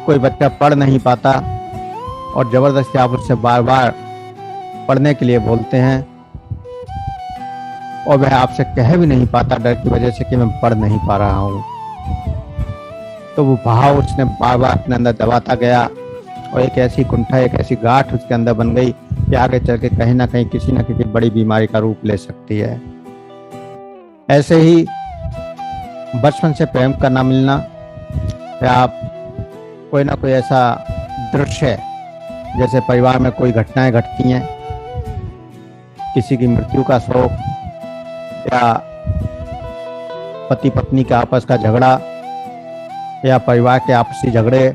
कोई बच्चा पढ़ नहीं पाता और जबरदस्ती आप उससे बार बार पढ़ने के लिए बोलते हैं और वह आपसे कह भी नहीं पाता डर की वजह से कि मैं पढ़ नहीं पा रहा हूँ, तो वो भाव उसने बार बार अपने अंदर दबाता गया और एक ऐसी कुंठा, एक ऐसी गांठ उसके अंदर बन गई कि आगे चल के कहीं ना कहीं किसी न किसी बड़ी बीमारी का रूप ले सकती है। ऐसे ही बचपन से प्रेम का ना मिलना, या आप कोई ना कोई ऐसा दृश्य, जैसे परिवार में कोई घटनाएं घटती हैं, किसी की मृत्यु का शोक या पति पत्नी का आपस का झगड़ा या परिवार के आपसी झगड़े,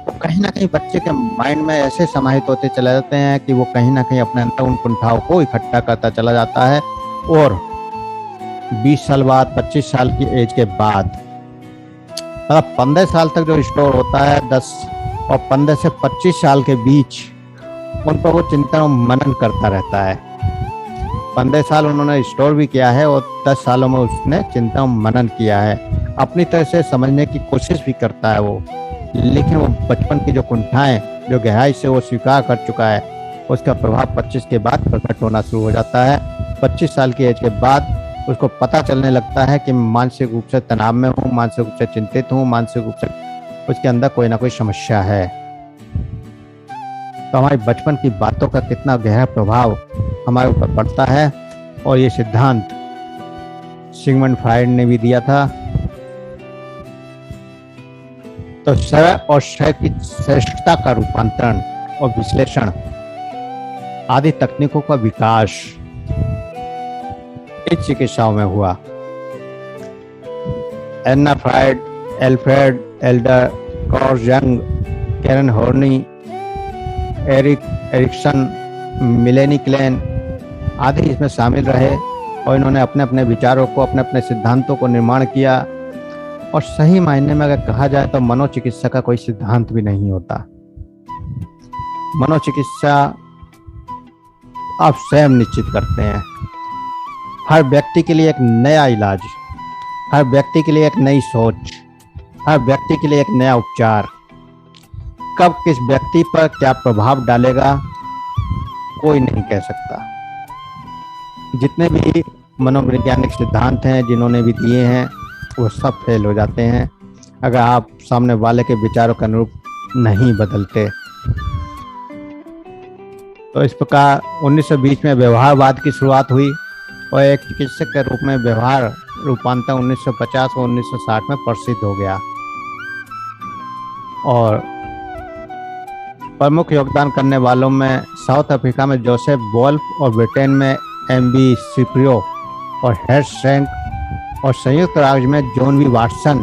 तो कहीं ना कहीं बच्चे के माइंड में ऐसे समाहित होते चले जाते हैं कि वो कहीं ना कहीं अपने अंदर उन कुंठाओं को इकट्ठा करता चला जाता है। और 20 साल बाद, 25 साल की एज के बाद, मतलब 15 साल तक जो स्टोर होता है, 10 और 15 से 25 साल के बीच उन पर वो चिंतन और मनन करता रहता है। 15 साल उन्होंने स्टोर भी किया है और 10 सालों में उसने चिंतन और मनन किया है, अपनी तरह से समझने की कोशिश भी करता है वो, लेकिन वो बचपन की जो कुंठाएं, जो गहराई से वो स्वीकार कर चुका है, उसका प्रभाव 25 के बाद प्रकट होना शुरू हो जाता है। 25 साल की एज के बाद उसको पता चलने लगता है कि मानसिक रूप से तनाव में हूँ, मानसिक रूप से चिंतित हूँ, मानसिक रूप से उसके अंदर कोई ना कोई समस्या है। तो हमारी बचपन की बातों का कितना गहरा प्रभाव हमारे ऊपर पड़ता है, और ये सिद्धांत सिगमंड फ्रायड ने भी दिया था। तो शय और शय की श्रेष्ठता का रूपांतरण और विश्लेषण आदि तकनीकों का विकास इस चिकित्साओं में हुआ। Anna Freud, Alfred Adler, Carl Jung, Karen Horney, Erik Erikson, Melanie Klein आदि इसमें शामिल रहे और इन्होंने अपने अपने विचारों को, अपने अपने सिद्धांतों को निर्माण किया। और सही मायने में अगर कहा जाए तो मनोचिकित्सा का कोई सिद्धांत भी नहीं होता। मनोचिकित्सा आप स्वयं निश्चित करते हैं। हर व्यक्ति के लिए एक नया इलाज, हर व्यक्ति के लिए एक नई सोच, हर व्यक्ति के लिए एक नया उपचार, कब किस व्यक्ति पर क्या प्रभाव डालेगा कोई नहीं कह सकता। जितने भी मनोवैज्ञानिक सिद्धांत हैं जिन्होंने भी दिए हैं वो सब फेल हो जाते हैं अगर आप सामने वाले के विचारों के अनुरूप नहीं बदलते। तो इस प्रकार 1920 में व्यवहारवाद की शुरुआत हुई और एक चिकित्सक के रूप में व्यवहार रूपांतर 1950 और 1960 में प्रसिद्ध हो गया। और प्रमुख योगदान करने वालों में साउथ अफ्रीका में जोसेफ वोल्फ और ब्रिटेन में एम.बी. सिप्रियो और हेर्ट श्रैंक और संयुक्त राज्य में जॉन वी वाटसन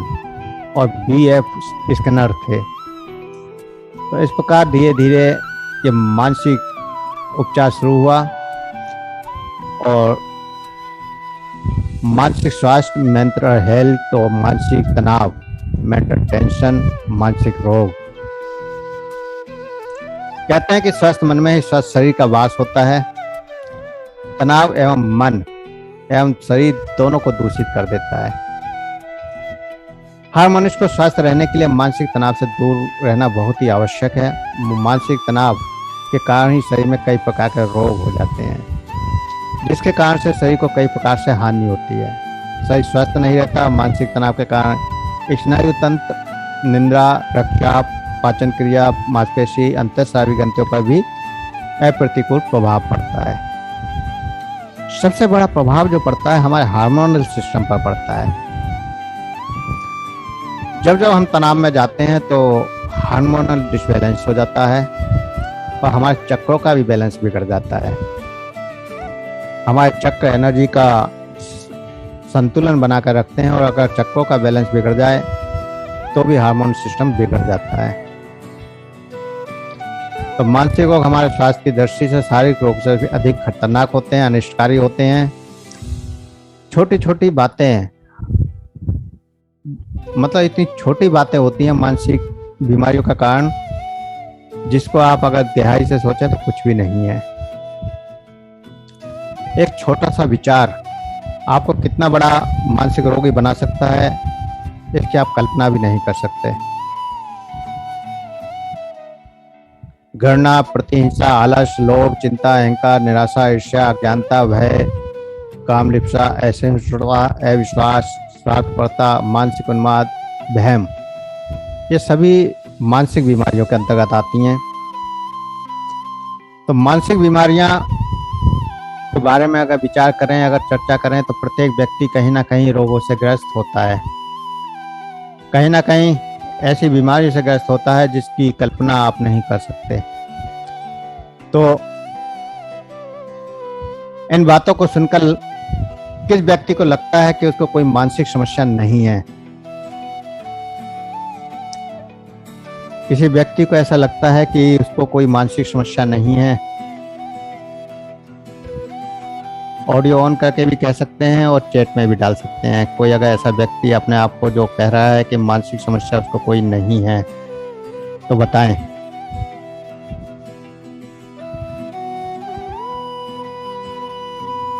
और बी.एफ. स्किनर थे। तो इस प्रकार धीरे धीरे ये मानसिक उपचार शुरू हुआ और मानसिक स्वास्थ्य, मेंटल हेल्थ और मानसिक तनाव, मेंटल टेंशन, मानसिक रोग। कहते हैं कि स्वस्थ मन में ही स्वस्थ शरीर का वास होता है। तनाव एवं मन एवं शरीर दोनों को दूषित कर देता है। हर मनुष्य को स्वस्थ रहने के लिए मानसिक तनाव से दूर रहना बहुत ही आवश्यक है। मानसिक तनाव के कारण ही शरीर में कई प्रकार के रोग हो जाते हैं, जिसके कारण से शरीर को कई प्रकार से हानि होती है। शरीर स्वस्थ नहीं रहता। मानसिक तनाव के कारण स्नायु तंत्र, निद्रा, रक्तचाप, पाचन क्रिया, मांसपेशी, अंतःस्रावी ग्रंथियों पर भी अप्रतिकूल प्रभाव पड़ता है। सबसे बड़ा प्रभाव जो पड़ता है हमारे हार्मोनल सिस्टम पर पड़ता है। जब जब हम तनाव में जाते हैं तो हार्मोनल डिसबैलेंस हो जाता है और हमारे चक्रों का भी बैलेंस बिगड़ जाता है। हमारे चक्र एनर्जी का संतुलन बनाकर रखते हैं और अगर चक्रों का बैलेंस बिगड़ जाए तो भी हार्मोन सिस्टम बिगड़ जाता है। तो मानसिक रोग हमारे स्वास्थ्य की दृष्टि से शारीरिक रोग से भी अधिक खतरनाक होते हैं, अनिष्टकारी होते हैं। छोटी छोटी बातें, मतलब इतनी छोटी बातें होती हैं मानसिक बीमारियों का कारण, जिसको आप अगर गहराई से सोचें तो कुछ भी नहीं है। एक छोटा सा विचार आपको कितना बड़ा मानसिक रोगी बना सकता है, इसकी आप कल्पना भी नहीं कर सकते। घृणा, प्रतिहिंसा, आलस, लोभ, चिंता, अहंकार, निराशा, ईर्ष्या, अज्ञानता, भय, कामलिप्सा, असहिष्णुता, अविश्वास, स्वार्थपरता, मानसिक उन्माद, वहम, ये सभी मानसिक बीमारियों के अंतर्गत आती हैं। तो मानसिक बीमारियां के बारे में अगर विचार करें, अगर चर्चा करें तो प्रत्येक व्यक्ति कहीं ना कहीं रोगों से ग्रस्त होता है, कहीं ना कहीं ऐसी बीमारी से ग्रस्त होता है जिसकी कल्पना आप नहीं कर सकते। तो इन बातों को सुनकर किस व्यक्ति को लगता है कि उसको कोई मानसिक समस्या नहीं है? किसी व्यक्ति को ऐसा लगता है कि उसको कोई मानसिक समस्या नहीं है? ऑडियो ऑन करके भी कह सकते हैं और चैट में भी डाल सकते हैं। कोई अगर ऐसा व्यक्ति अपने आप को जो कह रहा है कि मानसिक समस्या उसको कोई नहीं है तो बताएं।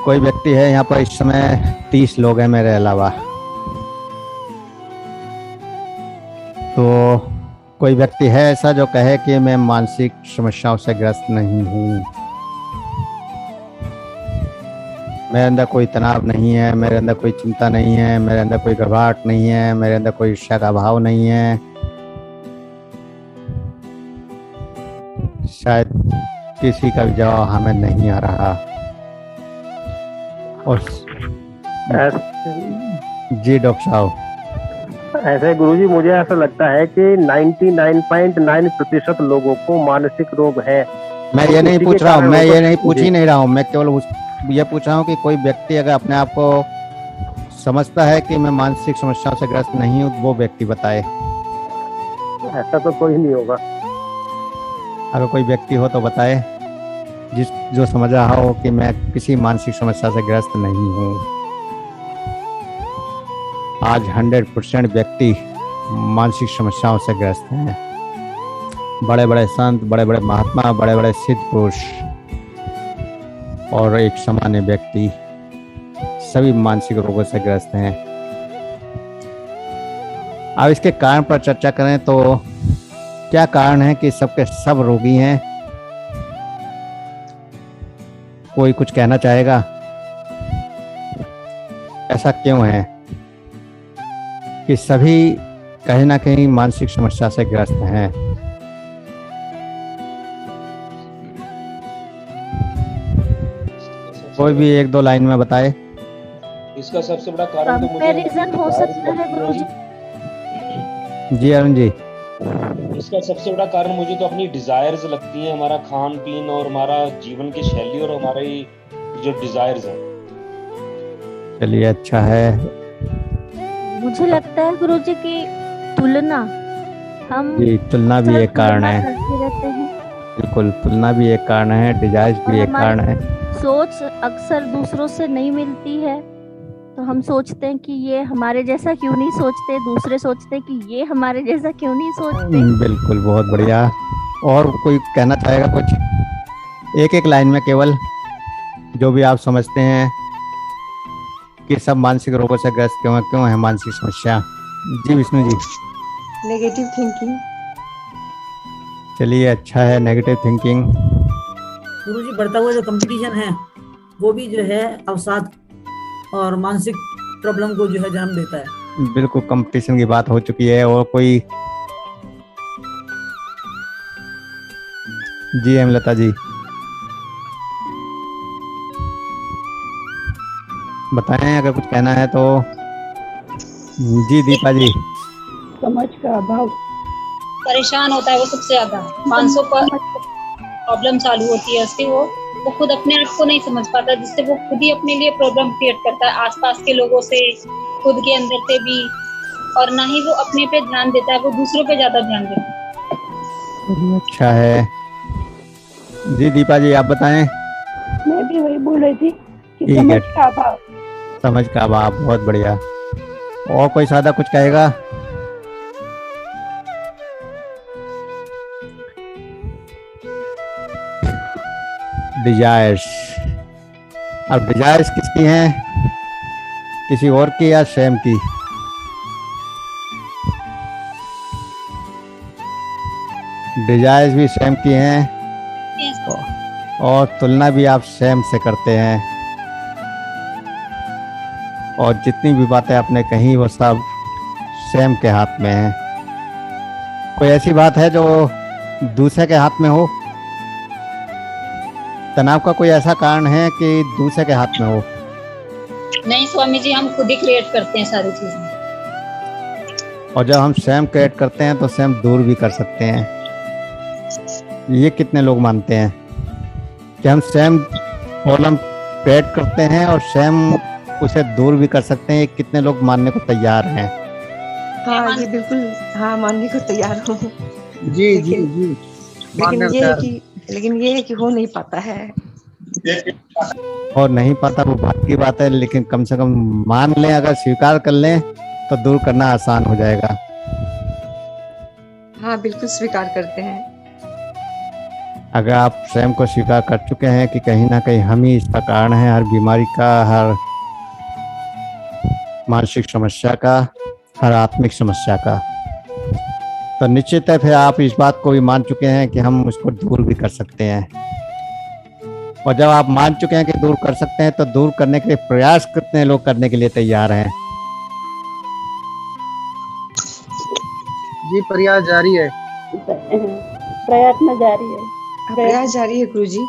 कोई व्यक्ति है यहाँ पर? इस समय 30 लोग हैं मेरे अलावा। तो कोई व्यक्ति है ऐसा जो कहे कि मैं मानसिक समस्याओं से ग्रस्त नहीं हूँ, मेरे अंदर कोई तनाव नहीं है, मेरे अंदर कोई चिंता नहीं है, मेरे अंदर कोई घबराहट नहीं है, मेरे अंदर कोई ईर्ष्या का भाव नहीं है? शायद किसी का भी जवाब हमें नहीं आ रहा। और जी डॉक्टर साहब, ऐसे गुरुजी मुझे ऐसा लगता है कि 99.9% लोगों को मानसिक रोग है। मैं ये नहीं पूछ रहा हूँ, मैं ये नहीं पूछ ही नहीं रहा हूँ, मैं केवल ये पूछ रहा हूँ कि कोई व्यक्ति अगर अपने आप को समझता है कि मैं मानसिक समस्याओं से ग्रस्त नहीं हूँ, वो व्यक्ति बताए। ऐसा तो कोई नहीं होगा। अगर कोई व्यक्ति हो तो बताए जो समझ रहा हो कि मैं किसी मानसिक समस्या से ग्रस्त नहीं हूँ। आज 100% व्यक्ति मानसिक समस्याओं से ग्रस्त हैं। बड़े बड़े संत, बड़े बड़े महात्मा, बड़े बड़े सिद्ध पुरुष और एक सामान्य व्यक्ति सभी मानसिक रोगों से ग्रस्त हैं। अब इसके कारण पर चर्चा करें तो क्या कारण है कि सबके सब रोगी हैं? कोई कुछ कहना चाहेगा? ऐसा क्यों है कि सभी कहीं ना कहीं मानसिक समस्या से ग्रस्त हैं? कोई भी एक दो लाइन में बताए। इसका सबसे बड़ा कारण तो मुझे कंपैरिजन हो सकता है गुरुजी। जी अरुण जी। इसका सबसे बड़ा कारण मुझे तो अपनी डिजायर्स लगती हैं, हमारा खान पीन और हमारा जीवन की शैली और हमारी जो डिजायर्स हैं। चलिए अच्छा है। मुझे लगता है गुरुजी की तुलना, हम जी तुलना भी एक कारण तुलना है। करते रहते हैं। बिल्कुल, तुलना भी एक कारण है, डिजायर्स भी एक कारण है। सोच अक्सर दूसरों से नहीं मिलती है, तो हम सोचते हैं कि ये हमारे जैसा क्यों नहीं सोचते, दूसरे सोचते हैं कि ये हमारे जैसा क्यों नहीं सोचते। बिल्कुल, बहुत बढ़िया। और कोई कहना चाहेगा कुछ, एक एक लाइन में केवल, जो भी आप समझते हैं कि सब मानसिक रोगों से ग्रस्त क्यों है मानसिक समस्या। जी विष्णु जी। Negative thinking. चलिए अच्छा है, नेगेटिव थिंकिंग। गुरुजी बढ़ता हुआ जो कंपटीशन है वो भी जो है अवसाद और मानसिक प्रॉब्लम को जो है जन्म देता है। बिल्कुल, कंपटीशन की बात हो चुकी है। और कोई? जी हेमलता जी बताएं अगर कुछ कहना है तो। जी दीपा जी। समझ का अभाव। परेशान होता है वो सबसे ज्यादा, मानसों पर प्रॉब्लम चालू होती है उसकी, वो खुद अपने आप को नहीं समझ पाता, जिससे वो खुद ही अपने लिए प्रॉब्लम क्रिएट करता है, आसपास के लोगों से, खुद के अंदर से भी, और ना ही वो अपने पे ध्यान देता है, वो दूसरों पे ज्यादा ध्यान देता है। अच्छा है। जी दीपा जी आप बताएं। मैं भी वही बोल रही थी कि ठीक समझ है। का अभाव। समझ का अभाव, बहुत बढ़िया। और कोई सादा कुछ कहेगा? डिजायर्स। अब डिजायर्स किसकी हैं, किसी और की या स्वयं की? डिजायर्स भी स्वयं की हैं और तुलना भी आप स्वयं से करते हैं। और जितनी भी बातें आपने कही वो सब स्वयं के हाथ में है। कोई ऐसी बात है जो दूसरे के हाथ में हो? तनाव का कोई ऐसा कारण है कि दूसरे के हाथ में हो? नहीं स्वामी जी, हम खुद ही क्रिएट करते हैं सारी चीजें। और जब हम स्वयं क्रिएट करते हैं तो स्वयं दूर भी कर सकते हैं। ये कितने लोग मानते हैं कि हम स्वयं प्रॉब्लम क्रिएट करते हैं और स्वयं उसे दूर भी कर सकते हैं? ये कितने लोग मानने को तैयार हैं? हाँ जी बिल्कुल, हाँ मानने को तैयार हूँ। जी जी जी। लेकिन ये है कि हो नहीं पाता है। और नहीं पता वो बात की बात है, लेकिन कम से कम मान लें, अगर स्वीकार कर लें तो दूर करना आसान हो जाएगा। हाँ बिल्कुल स्वीकार करते हैं। अगर आप स्वयं को स्वीकार कर चुके हैं कि कहीं ना कहीं हम ही इसका कारण है, हर बीमारी का, हर मानसिक समस्या का, हर आत्मिक समस्या का, तो निश्चित है फिर आप इस बात को भी मान चुके हैं कि हम उसको दूर भी कर सकते हैं। और जब आप मान चुके हैं कि दूर कर सकते हैं तो दूर करने के लिए प्रयास कितने लोग करने के लिए तैयार हैं? जी प्रयास जारी है। प्रयत्न जारी है। प्रयास जारी है गुरुजी।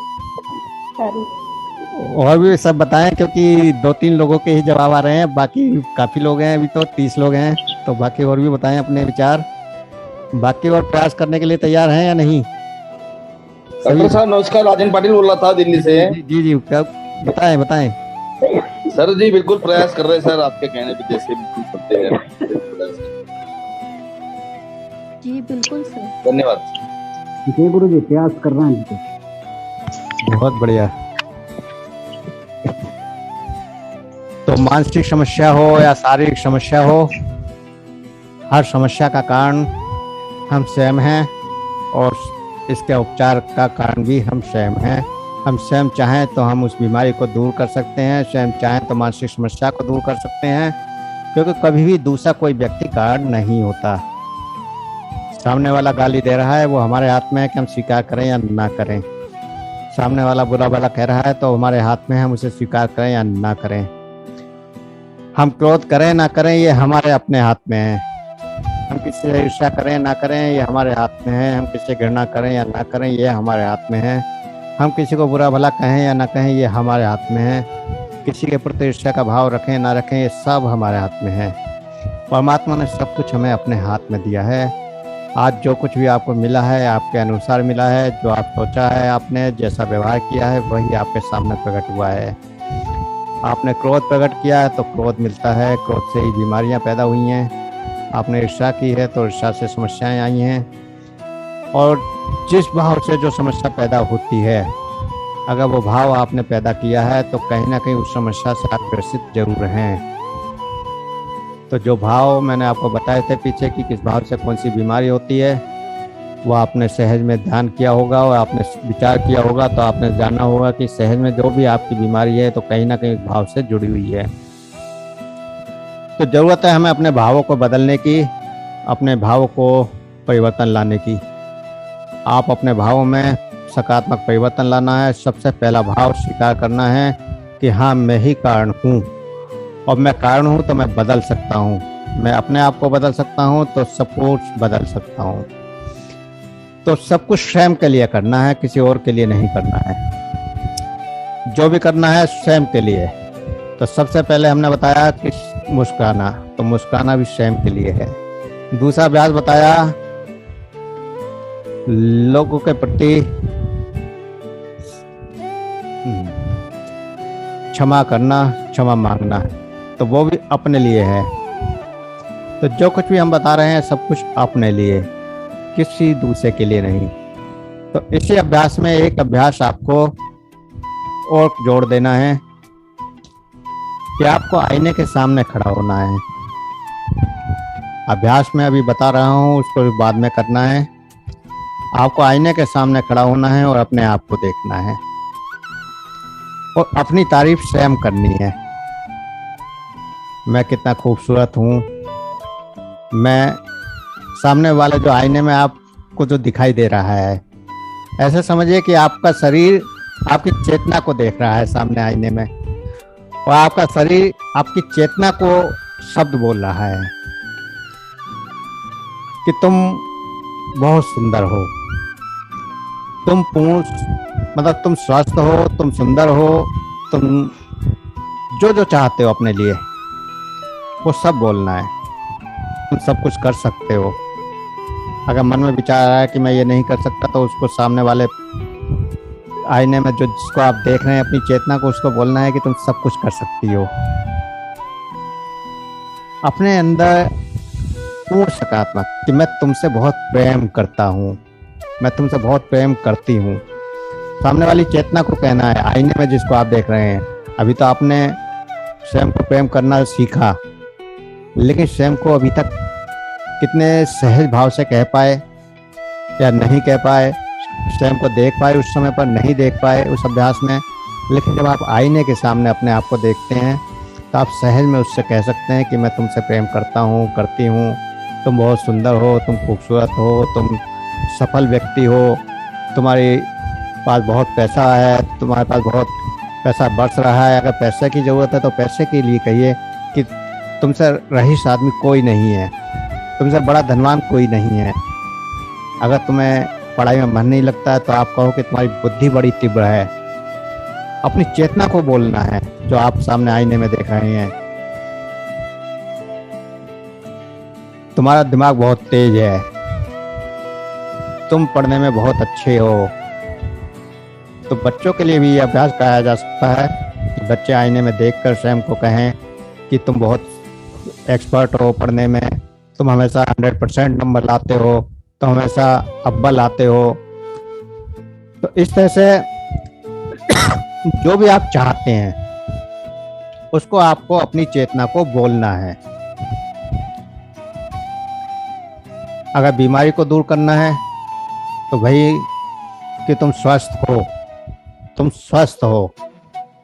और भी सब बताएं, क्योंकि 2-3 लोगों के ही जवाब आ रहे हैं, बाकी काफी लोग हैं, अभी तो 30 लोग हैं, तो बाकी और भी बताएं अपने विचार। बाकी और प्रयास करने के लिए तैयार हैं या नहीं? डॉक्टर साहब नमस्कार, राजन पाटिल बोल रहा था दिल्ली से। जी जी बताएं बताएं। सर जी बिल्कुल प्रयास कर रहे हैं सर, आपके कहने पे जैसे बिल्कुल करते हैं। जी बिल्कुल सर। धन्यवाद। जी गुरु जी प्रयास कर रहे हैं। बहुत बढ़िया। तो मानसिक समस्या हो या शारीरिक समस्या हो, हर समस्या का कारण हम स्वयं हैं और इसके उपचार का कारण भी हम स्वयं हैं। हम स्वयं चाहें तो हम उस बीमारी को दूर कर सकते हैं, स्वयं चाहें तो मानसिक समस्या को दूर कर सकते हैं, क्योंकि कभी भी दूसरा कोई व्यक्ति कारण नहीं होता। सामने वाला गाली दे रहा है, वो हमारे हाथ में है कि हम स्वीकार करें या ना करें। सामने वाला बुरा भला कह रहा है तो हमारे हाथ में है हम उसे स्वीकार करें या ना करें। हम क्रोध करें ना करें ये हमारे अपने हाथ में है। हम किसी से ईर्ष्या करें ना करें ये हमारे हाथ में है। हम किसी से घृणा करें या ना करें ये हमारे हाथ में है। हम किसी को बुरा भला कहें या ना कहें, ये हमारे हाथ में है। किसी के प्रति ईर्ष्या का भाव रखें ना रखें, ये सब हमारे हाथ में है। परमात्मा ने सब कुछ हमें अपने हाथ में दिया है। आज जो कुछ भी आपको मिला है आपके अनुसार मिला है। जो आप सोचा है, आपने जैसा व्यवहार किया है, वही आपके सामने प्रकट हुआ है। आपने क्रोध प्रकट किया है तो क्रोध मिलता है, क्रोध से ही बीमारियां पैदा हुई हैं। आपने ईर्ष्या की है तो ईर्ष्या से समस्याएं आई हैं। और जिस भाव से जो समस्या पैदा होती है, अगर वो भाव आपने पैदा किया है तो कहीं ना कहीं उस समस्या से आप ग्रसित जरूर हैं। तो जो भाव मैंने आपको बताए थे पीछे कि किस भाव से कौन सी बीमारी होती है, वो आपने सहज में ध्यान किया होगा और आपने विचार किया होगा, तो आपने जाना होगा कि सहज में जो भी आपकी बीमारी है तो कहीं ना कहीं भाव से जुड़ी हुई है। तो ज़रूरत है हमें अपने भावों को बदलने की, अपने भावों को परिवर्तन लाने की। आप अपने भावों में सकारात्मक परिवर्तन लाना है। सबसे पहला भाव स्वीकार करना है कि हाँ, मैं ही कारण हूँ और मैं कारण हूँ तो मैं बदल सकता हूँ। मैं अपने आप को बदल सकता हूँ तो सब कुछ बदल सकता हूँ। तो सब कुछ स्वयं के लिए करना है, किसी और के लिए नहीं करना है। जो भी करना है स्वयं के लिए। तो सबसे पहले हमने बताया कि मुस्कुराना, तो मुस्कुराना भी स्वयं के लिए है। दूसरा अभ्यास बताया लोगों के प्रति क्षमा करना, क्षमा मांगना, तो वो भी अपने लिए है। तो जो कुछ भी हम बता रहे हैं सब कुछ अपने लिए, किसी दूसरे के लिए नहीं। तो इसी अभ्यास में एक अभ्यास आपको और जोड़ देना है कि आपको आईने के सामने खड़ा होना है। अभ्यास में अभी बता रहा हूँ, उसको भी बाद में करना है। आपको आईने के सामने खड़ा होना है और अपने आप को देखना है और अपनी तारीफ स्वयं करनी है। मैं कितना खूबसूरत हूँ। मैं सामने वाले जो आईने में आपको जो दिखाई दे रहा है, ऐसे समझिए कि आपका शरीर आपकी चेतना को देख रहा है सामने आईने में, और आपका शरीर आपकी चेतना को शब्द बोल रहा है कि तुम बहुत सुंदर हो, तुम पूर्ण, मतलब तुम स्वस्थ हो, तुम सुंदर हो, तुम जो जो चाहते हो अपने लिए वो सब बोलना है। तुम सब कुछ कर सकते हो। अगर मन में विचार आ रहा है कि मैं ये नहीं कर सकता, तो उसको सामने वाले आईने में जो जिसको आप देख रहे हैं अपनी चेतना को, उसको बोलना है कि तुम सब कुछ कर सकती हो। अपने अंदर पूर्ण सकारात्मक कि मैं तुमसे बहुत प्रेम करता हूँ, मैं तुमसे बहुत प्रेम करती हूँ। सामने वाली चेतना को कहना है, आईने में जिसको आप देख रहे हैं। अभी तो आपने स्वयं को प्रेम करना सीखा, लेकिन स्वयं को अभी तक कितने सहज भाव से कह पाए या नहीं कह पाए, स्वयं को देख पाए उस समय पर नहीं देख पाए उस अभ्यास में। लेकिन जब आप आईने के सामने अपने आप को देखते हैं तो आप सहज में उससे कह सकते हैं कि मैं तुमसे प्रेम करता हूँ, करती हूँ, तुम बहुत सुंदर हो, तुम खूबसूरत हो, तुम सफल व्यक्ति हो, तुम्हारे पास बहुत पैसा है, तुम्हारे पास बहुत पैसा बरस रहा है। अगर पैसे की ज़रूरत है तो पैसे के लिए कहिए कि तुमसे रईस आदमी कोई नहीं है, तुमसे बड़ा धनवान कोई नहीं है। अगर तुम्हें पढ़ाई में मन नहीं लगता है तो आप कहो कि तुम्हारी बुद्धि बड़ी तीव्र है। अपनी चेतना को बोलना है जो आप सामने आईने में देख रहे हैं। तुम्हारा दिमाग बहुत तेज है, तुम पढ़ने में बहुत अच्छे हो। तो बच्चों के लिए भी ये अभ्यास कराया जा सकता है कि बच्चे आईने में देखकर स्वयं को कहें कि तुम बहुत एक्सपर्ट हो पढ़ने में, तुम हमेशा 100% नंबर लाते हो, तुम हमेशा अव्वल आते हो। तो इस तरह से जो भी आप चाहते हैं उसको आपको अपनी चेतना को बोलना है। अगर बीमारी को दूर करना है तो भाई कि तुम स्वस्थ हो, तुम स्वस्थ हो।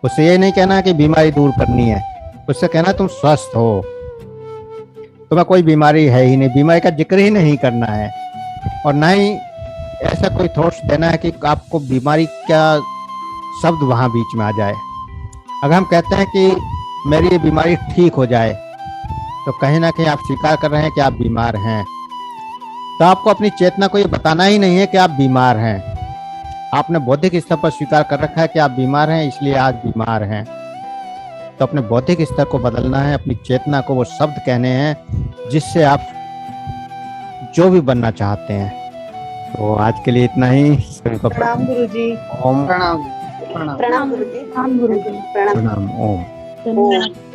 उससे ये नहीं कहना कि बीमारी दूर करनी है, उससे कहना तुम स्वस्थ हो, तुम्हें कोई बीमारी है ही नहीं, बीमारी का जिक्र ही नहीं करना है। और ना ही ऐसा कोई थॉट्स देना है कि आपको बीमारी का शब्द वहाँ बीच में आ जाए। अगर हम कहते हैं कि मेरी ये बीमारी ठीक हो जाए, तो कहीं ना कहीं आप स्वीकार कर रहे हैं कि आप बीमार हैं। तो आपको अपनी चेतना को ये बताना ही नहीं है कि आप बीमार हैं, आपने बौद्धिक स्तर पर स्वीकार कर रखा है कि आप बीमार हैं, इसलिए आज बीमार हैं। तो अपने बौद्धिक स्तर को बदलना है, अपनी चेतना को वो शब्द कहने हैं जिससे आप जो भी बनना चाहते हैं। तो आज के लिए इतना ही। सभी को प्रणाम गुरुजी। ओम प्रणाम। प्रणाम गुरुजी। प्रणाम ओम। धन्यवाद।